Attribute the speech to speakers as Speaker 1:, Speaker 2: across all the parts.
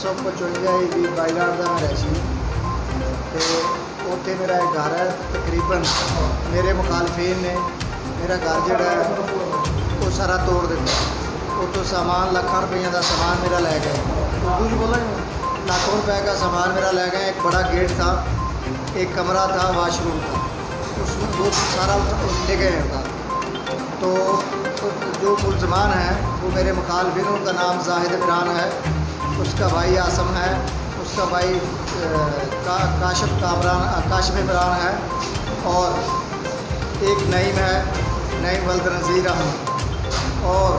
Speaker 1: 1955 भी बाईलाट का मैं रैसी तो उत्थे मेरा एक घर है। तकरीबन मेरे मुखालफिन ने मेरा घर जोड़ा है वो सारा तोड़ दिता। उतो सामान लाखों रुपये का सामान मेरा लै गए। कुछ बोला लाखों रुपए का सामान मेरा लै गए। एक बड़ा गेट था, एक कमरा था, वाशरूम था, उसमें वो सारा ले गए उनका। तो जो मुलजमान है वो मेरे मुखालफिन, उनका नाम जाहिद इमरान है, उसका भाई आसम है, उसका भाई काशिफ इमरान है, और एक नईम है, नईम वल्द नज़ीर अहमद, और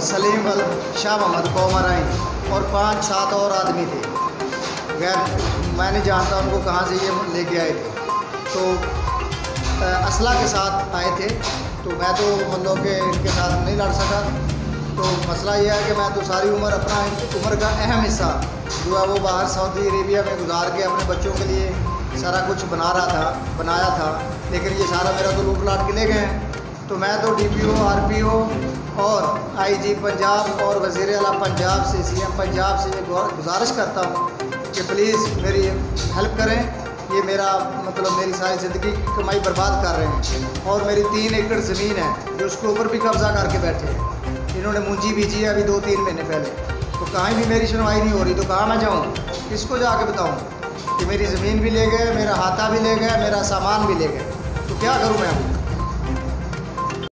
Speaker 1: सलीम वल्द शाह मोहम्मद कौमराइन, और 5-7 और आदमी थे। गैर मैं नहीं जानता उनको कहाँ से ये लेके आए थे। तो असला के साथ आए थे। तो मैं तो मतलब कि इनके साथ नहीं लड़ सका। तो मसला ये है कि मैं तो सारी उम्र अपना उम्र का अहम हिस्सा जो है वो बाहर सऊदी अरेबिया में गुजार के अपने बच्चों के लिए सारा कुछ बनाया था, लेकिन ये सारा मेरा तो लूट लाट के ले गए हैं। तो मैं तो DPO, RPO और IG पंजाब और वज़ीर आला पंजाब से, CM पंजाब से ये गुजारिश करता हूँ कि प्लीज़ मेरी हेल्प करें। ये मेरा मतलब मेरी सारी ज़िंदगी की कमाई बर्बाद कर रहे हैं, और मेरी 3 एकड़ ज़मीन है जो उसके ऊपर भी कब्ज़ा करके बैठे हैं। इन्होंने मुंजी बीजी है अभी 2-3 महीने पहले। तो कहीं भी मेरी सुनवाई नहीं हो रही, तो कहाँ मैं जाऊँ, किसको जाके बताऊँ कि मेरी ज़मीन भी ले गए, मेरा हाथा भी ले गए, मेरा सामान भी ले गए। तो क्या करूँ मैं?